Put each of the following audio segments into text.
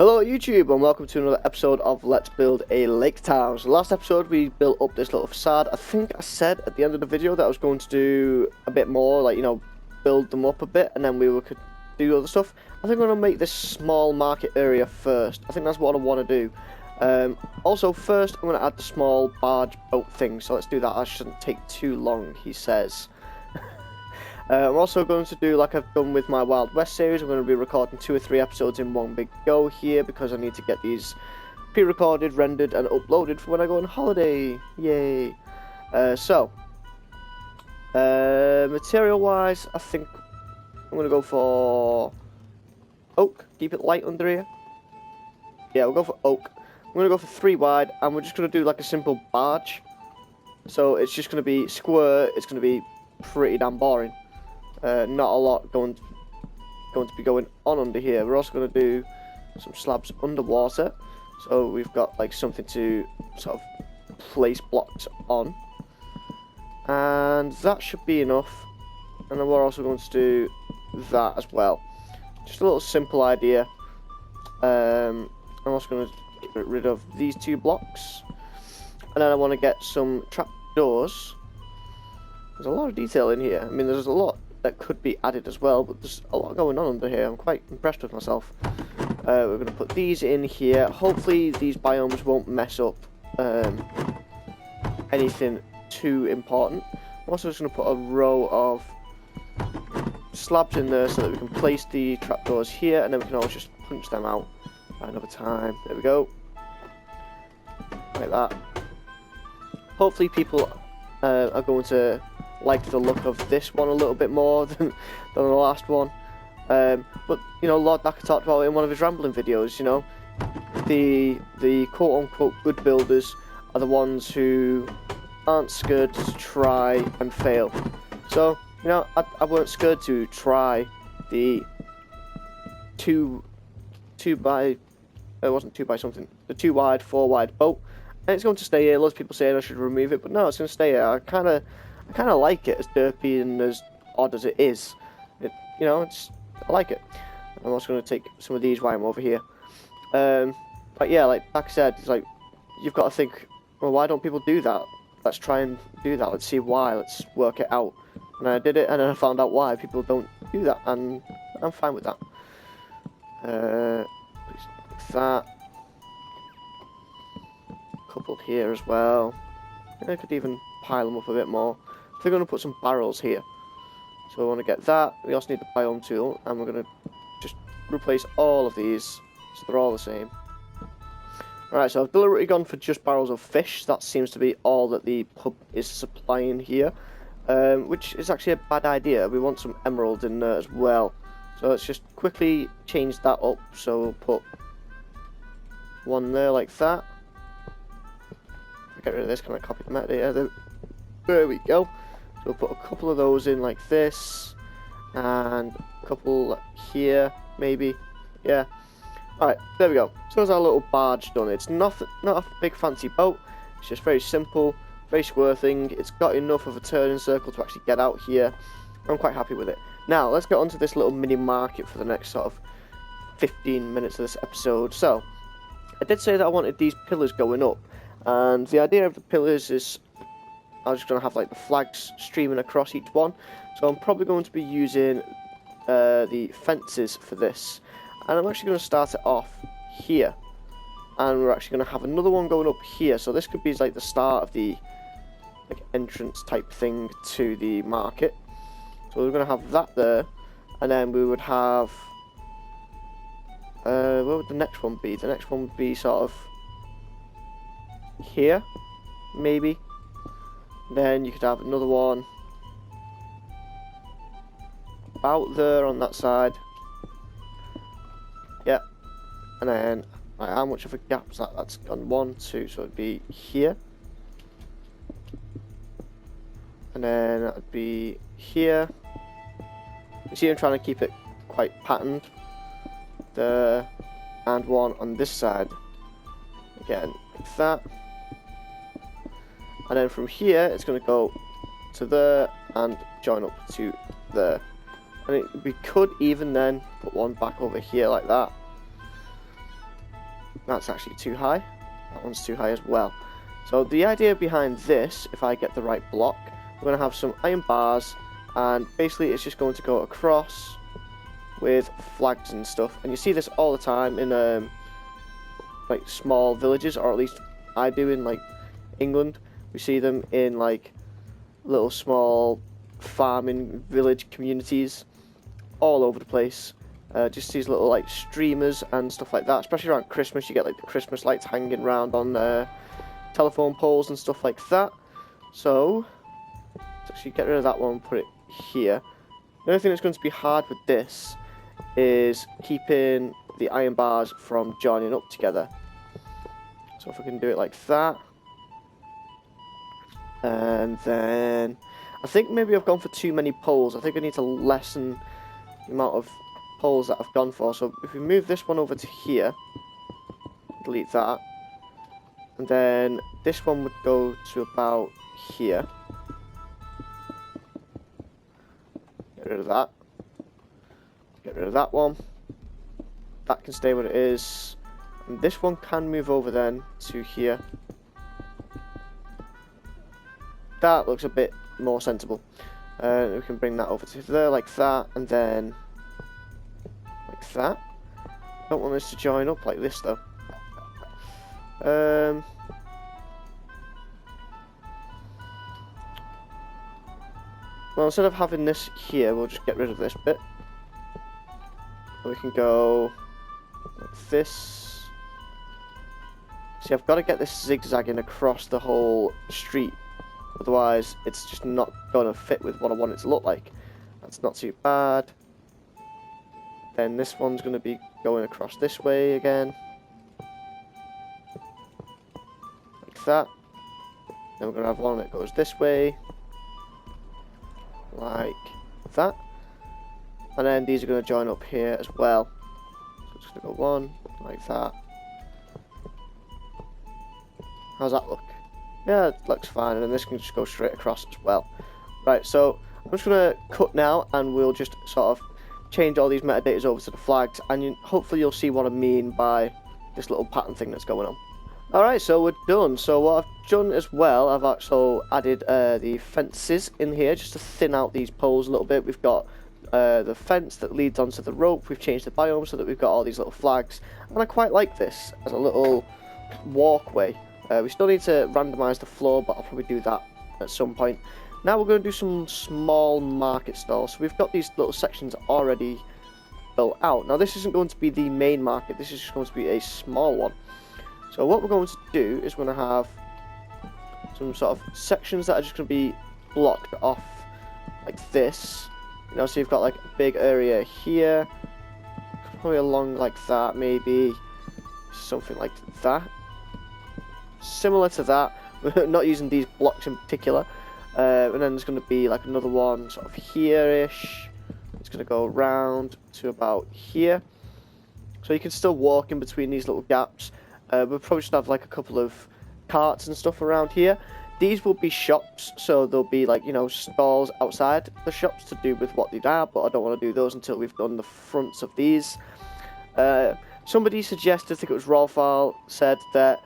Hello YouTube and welcome to another episode of Let's Build a Lake Town. So last episode we built up this little facade. I think I said at the end of the video that I was going to do a bit more, like, you know, build them up a bit and then could do other stuff. I think I'm going to make this small market area first. I think that's what I want to do. Also first I'm going to add the small barge boat thing, so let's do that. That shouldn't take too long, he says. I'm also going to do like I've done with my Wild West series. I'm going to be recording 2 or 3 episodes in one big go here because I need to get these pre-recorded, rendered and uploaded for when I go on holiday. Yay! Material wise, I think I'm going to go for oak. Keep it light under here. Yeah, we'll go for oak. I'm going to go for 3 wide and we're just going to do like a simple barge. So it's just going to be square. It's going to be pretty damn boring. Not a lot going to be going on under here. We're also going to do some slabs underwater, so we've got like something to sort of place blocks on, and that should be enough. And then we're also going to do that as well. Just a little simple idea. I'm also going to get rid of these 2 blocks, and then I want to get some trap doors. There's a lot of detail in here. I mean, there's a lot that could be added as well, but there's a lot going on under here. I'm quite impressed with myself. We're going to put these in here. Hopefully these biomes won't mess up anything too important. I'm also just going to put a row of slabs in there so that we can place the trapdoors here, and then we can always just punch them out at another time. There we go. Like that. Hopefully people are going to like the look of this one a little bit more than the last one. But you know, Lord Dacker talked about it in one of his rambling videos. You know, the quote-unquote good builders are the ones who aren't scared to try and fail. So you know, I weren't scared to try the two by it wasn't 2 by something, the 2 wide 4 wide boat, and it's going to stay here. Lots of people saying I should remove it, but no, it's going to stay here. I kind of like it, as derpy and as odd as it is. You know, I like it. I'm also going to take some of these while I'm over here. But yeah, like I said, it's like you've got to think, well, why don't people do that? Let's try and do that. Let's see why. Let's work it out. And I did it, and then I found out why people don't do that, and I'm fine with that. Like that. Coupled here as well. I could even pile them up a bit more. We're going to put some barrels here, so we want to get that. We also need the biome tool, and we're going to just replace all of these so they're all the same. Alright, so I've deliberately gone for just barrels of fish. That seems to be all that the pub is supplying here, which is actually a bad idea. We want some emerald in there as well, so let's just quickly change that up. So we'll put one there like that. Get rid of this. Can I copy the metadata? There we go. So we'll put a couple of those in like this, and a couple here, maybe. Yeah. Alright, there we go. So there's our little barge done. It's not a big fancy boat. It's just very simple, very square thing. It's got enough of a turning circle to actually get out here. I'm quite happy with it. Now, let's get onto this little mini market for the next sort of 15 minutes of this episode. So, I did say that I wanted these pillars going up, and the idea of the pillars is I'm just going to have like the flags streaming across each one. So I'm probably going to be using the fences for this. And I'm actually going to start it off here. And we're actually going to have another one going up here. So this could be like the start of the like entrance type thing to the market. So we're going to have that there. And then we would have... where would the next one be? The next one would be sort of here, maybe. Then you could have another one about there on that side. Yep. And then like, how much of a gap is that? That's on 1, 2, so it'd be here. And then that would be here. You see I'm trying to keep it quite patterned. There, and one on this side. Again, like that. And then from here, it's going to go to there and join up to there. And we could even then put one back over here like that. That's actually too high. That one's too high as well. So the idea behind this, if I get the right block, we're going to have some iron bars, and basically it's just going to go across with flags and stuff. And you see this all the time in like small villages, or at least I do in like England. We see them in like little small farming village communities all over the place. Just these little like streamers and stuff like that, especially around Christmas. You get like the Christmas lights hanging around on telephone poles and stuff like that. So let's actually get rid of that one and put it here. The only thing that's going to be hard with this is keeping the iron bars from joining up together. So if we can do it like that, and then I think maybe I've gone for too many poles. I think I need to lessen the amount of poles that I've gone for. So if we move this one over to here, delete that, and then this one would go to about here. Get rid of that. Get rid of that one. That can stay where it is. And this one can move over then to here. That looks a bit more sensible. We can bring that over to there like that, and then like that. Don't want this to join up like this though. Well, instead of having this here, we'll just get rid of this bit. We can go like this. See, I've got to get this zigzagging across the whole street, otherwise it's just not going to fit with what I want it to look like. That's not too bad. Then this one's going to be going across this way again, like that. Then we're going to have one that goes this way, like that. And then these are going to join up here as well. So it's going to go one, like that. How's that look? Yeah, it looks fine. And then this can just go straight across as well. Right, so I'm just going to cut now, and we'll just sort of change all these metadatas over to the flags, and hopefully you'll see what I mean by this little pattern thing that's going on. Alright, so we're done. So what I've done as well, I've also added the fences in here just to thin out these poles a little bit. We've got the fence that leads onto the rope. We've changed the biome so that we've got all these little flags, and I quite like this as a little walkway. We still need to randomize the floor, but I'll probably do that at some point. Now we're going to do some small market stalls. So we've got these little sections already built out. Now this isn't going to be the main market, this is just going to be a small one. So what we're going to do is we're going to have some sort of sections that are just going to be blocked off like this. You know, so you've got like a big area here, probably along like that, maybe something like that. Similar to that, we're not using these blocks in particular. And then there's going to be like another one sort of here-ish. It's going to go around to about here. So you can still walk in between these little gaps. We'll probably just have like a couple of carts and stuff around here. These will be shops, so there'll be like, you know, stalls outside the shops to do with what they are, but I don't want to do those until we've done the fronts of these. Somebody suggested, I think it was Rolfal, said that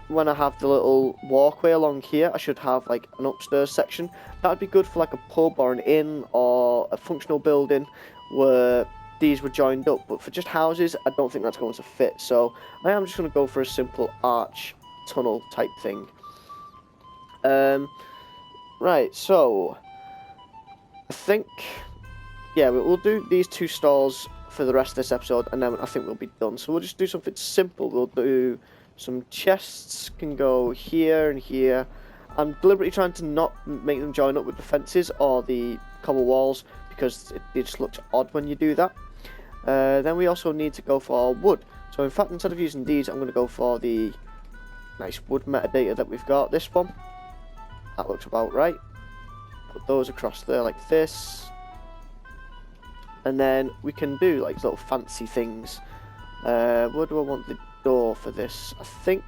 when I have the little walkway along here, I should have like an upstairs section. That would be good for like a pub or an inn or a functional building where these were joined up, but for just houses, I don't think that's going to fit. So I am just going to go for a simple arch tunnel type thing. Right, so I think, yeah, we'll do these two stalls for the rest of this episode, and then I think we'll be done. So we'll just do something simple. We'll do some chests, can go here and here. I'm deliberately trying to not make them join up with the fences or the cobble walls, because it just looks odd when you do that. Then we also need to go for wood. So in fact, instead of using these, I'm going to go for the nice wood metadata that we've got. This one, that looks about right. Put those across there like this. And then we can do like little fancy things. Where do I want the door for this? I think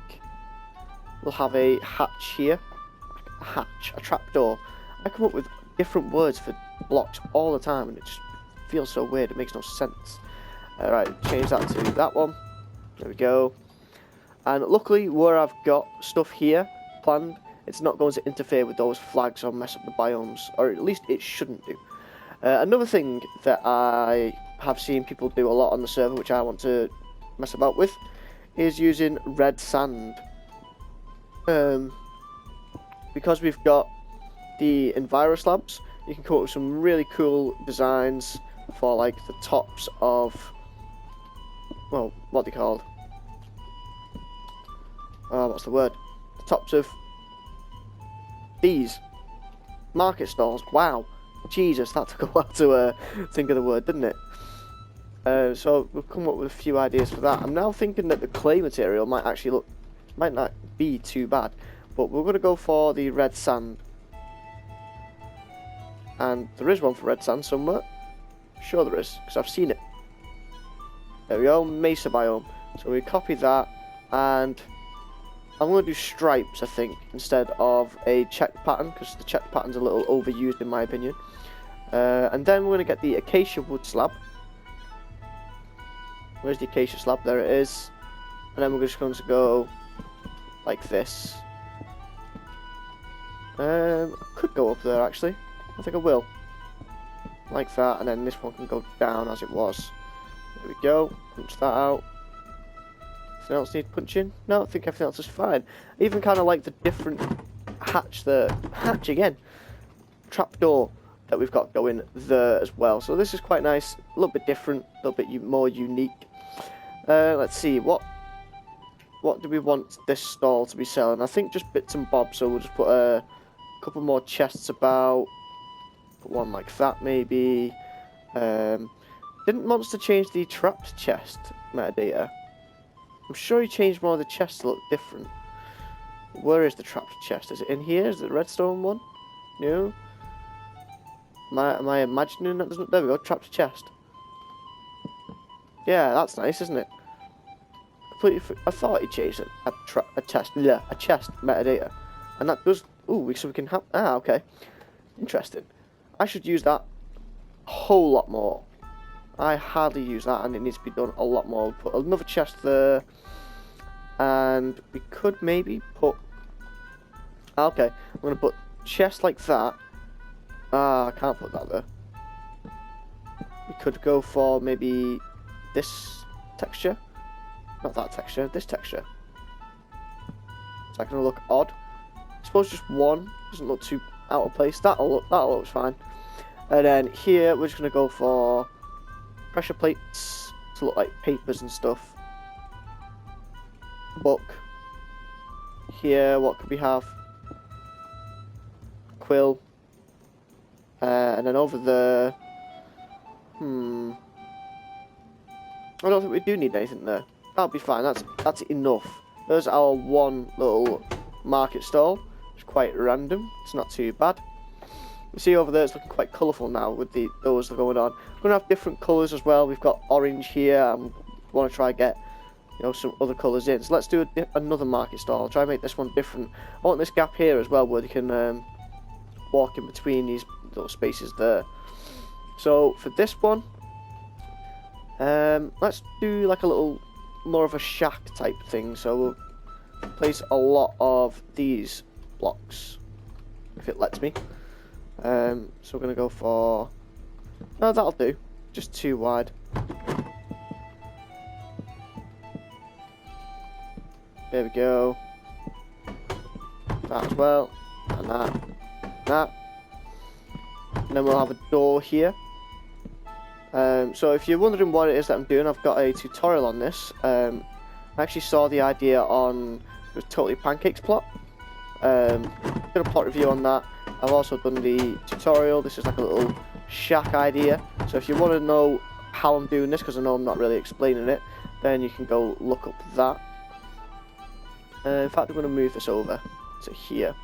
we'll have a hatch here. A hatch, a trap door. I come up with different words for blocks all the time, and it just feels so weird. It makes no sense. Alright, change that to that one. There we go. And luckily, where I've got stuff here planned, it's not going to interfere with those flags or mess up the biomes, or at least it shouldn't do. Another thing that I have seen people do a lot on the server, which I want to mess about with, is using red sand. Because we've got the Enviro slabs, you can come up with some really cool designs for like the tops of, well, what are they called? What's the word? The tops of these market stalls. Wow, Jesus, that took a while to think of the word, didn't it? So we've come up with a few ideas for that. I'm now thinking that the clay material might not be too bad, but we're going to go for the red sand. And there is one for red sand somewhere. Sure there is, because I've seen it. There we go, mesa biome. So we copy that, and I'm going to do stripes, I think, instead of a check pattern, because the check pattern's a little overused in my opinion. And then we're going to get the acacia wood slab. Where's the acacia slab? There it is. And then we're just going to go like this. I could go up there actually. I think I will. Like that, and then this one can go down as it was. There we go. Punch that out. Anything else need punching? No, I think everything else is fine. I even kind of like the different hatch again. Trapdoor that we've got going there as well. So this is quite nice. A little bit different, a little bit more unique. Let's see, what do we want this stall to be selling? I think just bits and bobs, so we'll just put a couple more chests about. Put one like that maybe. Didn't Monster change the trapped chest metadata? I'm sure he changed more of the chests to look different. Where is the trapped chest? Is it in here? Is it the redstone one? No? Am I imagining that doesn't... There we go, trapped chest. Yeah, that's nice, isn't it? I thought he changed a chest metadata. And that does... Ooh, so we can have... Ah, okay. Interesting. I should use that a whole lot more. I hardly use that, and it needs to be done a lot more. We'll put another chest there. And we could maybe put... Okay, I'm going to put chest like that. Ah, I can't put that there. We could go for maybe this texture. Not that texture, this texture. Is that going to look odd? I suppose just one doesn't look too out of place. That looks fine. And then here we're just going to go for pressure plates to look like papers and stuff. Book. Here, what could we have? Quill. And then over there... I don't think we do need anything there. That'll be fine, that's enough. There's our one little market stall. It's quite random, it's not too bad. You see over there it's looking quite colourful now with those that are going on. We're going to have different colours as well. We've got orange here, and we want to try and get some other colours in. So let's do another market stall. I'll try and make this one different. I want this gap here as well where they can walk in between these little spaces there. So for this one, let's do like a little more of a shack type thing. So we'll place a lot of these blocks if it lets me. So we're going to go for... No, that'll do. Just 2 wide. There we go. That as well. And that. That. And then we'll have a door here. So if you're wondering what it is that I'm doing, I've got a tutorial on this. I actually saw the idea on... It was Totally Pancakes plot. Did a plot review on that. I've also done the tutorial. This is like a little shack idea. So if you want to know how I'm doing this, because I know I'm not really explaining it, then you can go look up that. In fact, I'm going to move this over to here.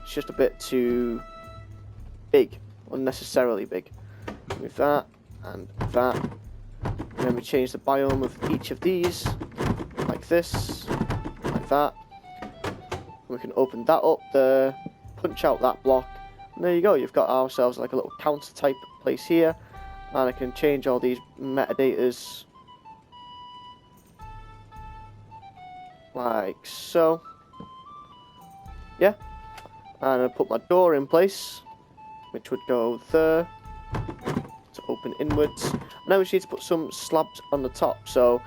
It's just a bit too big, unnecessarily big. Move that and that. And then we change the biome of each of these, like this, like that. And we can open that up there. Punch out that block, and there you go. You've got ourselves like a little counter type place here, and I can change all these metadatas like so. Yeah, and I put my door in place, which would go there to open inwards. Now we just need to put some slabs on the top. So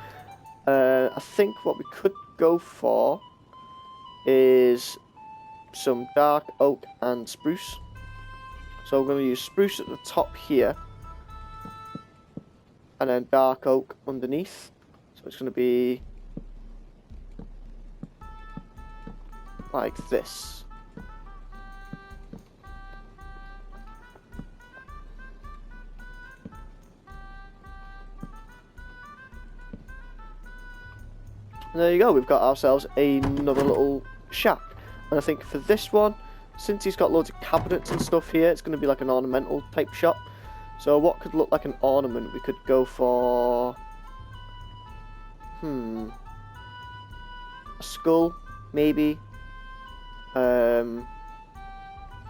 I think what we could go for is some dark oak and spruce. So we're going to use spruce at the top here, and then dark oak underneath. So it's going to be like this. And there you go, we've got ourselves another little shack. And I think for this one, since he's got loads of cabinets and stuff here, it's going to be like an ornamental type shop. So what could look like an ornament? We could go for... a skull, maybe. I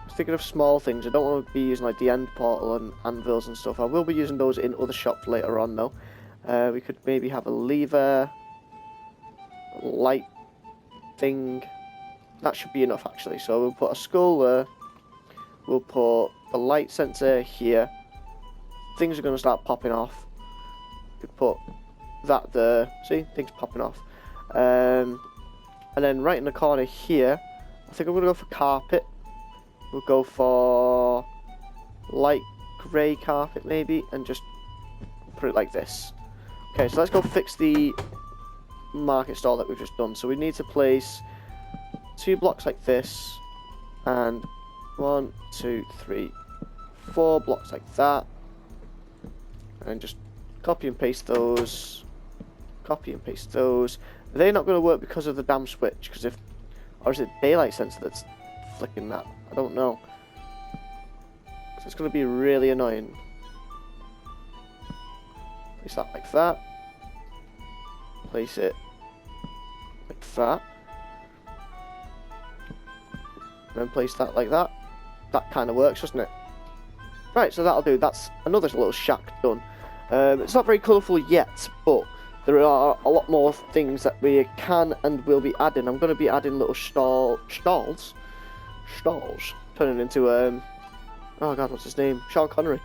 was thinking of small things. I don't want to be using like the end portal and anvils and stuff. I will be using those in other shops later on though. We could maybe have a lever, a light thing. That should be enough actually. So we'll put a skull there. We'll put a light sensor here. Things are going to start popping off. We could put that there. See, things popping off. And then right in the corner here, I think I'm going to go for carpet. We'll go for light grey carpet maybe, and just put it like this. Okay, so let's go fix the market stall that we've just done. So we need to place 2 blocks like this, and 1, 2, 3, 4 blocks like that, and just copy and paste those. Copy and paste those. They're not going to work because of the damn switch, because if, or is it daylight sensor that's flicking that? I don't know. So it's going to be really annoying. Place that like that. Place it like that. And then place that like that. That kind of works, doesn't it? Right, so that'll do. That's another little shack done. It's not very colourful yet, but there are a lot more things that we can and will be adding. I'm going to be adding little stalls, turning into oh god, what's his name? Sean Connery,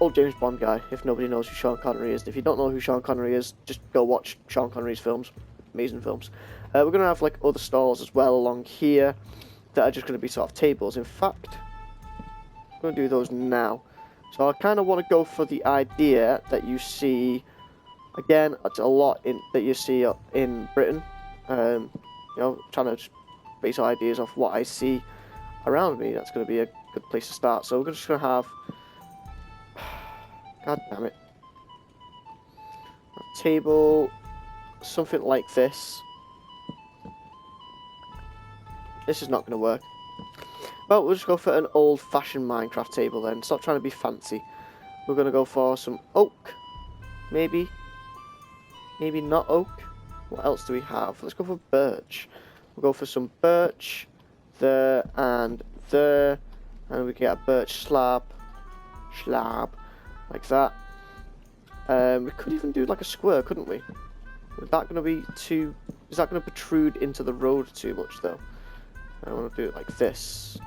old James Bond guy. If nobody knows who Sean Connery is, if you don't know who Sean Connery is, just go watch Sean Connery's films. Amazing films. We're going to have like other stalls as well along here that are just going to be sort of tables. In fact, I'm going to do those now. So I kind of want to go for the idea that you see. Again, it's a lot that you see in Britain. You know, trying to base ideas off what I see around me. That's going to be a good place to start. So we're just going to have, god damn it, a table, something like this. This is not going to work. Well, we'll just go for an old-fashioned Minecraft table then. Stop trying to be fancy. We're going to go for some oak, maybe. Maybe not oak. What else do we have? Let's go for birch. We'll go for some birch there, and we can get a birch slab, like that. We could even do like a square, couldn't we? Is that going to be too? Is that going to protrude into the road too much though? I want to do it like this,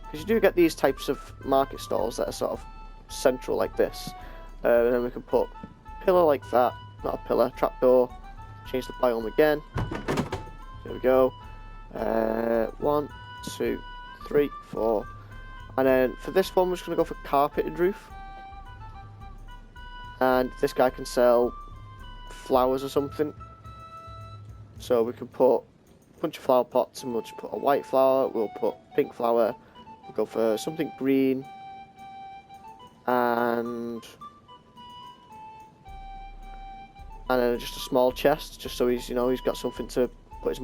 because you do get these types of market stalls that are sort of central like this, and then we can put pillar like that, not a pillar, trapdoor, change the biome again, there we go, 1, 2, 3, 4, and then for this one we're just going to go for carpeted roof, and this guy can sell flowers or something, so we can put a bunch of flower pots, and we'll just put a white flower, we'll put pink flower, we'll go for something green, and then just a small chest, just so he's, you know, he's got something to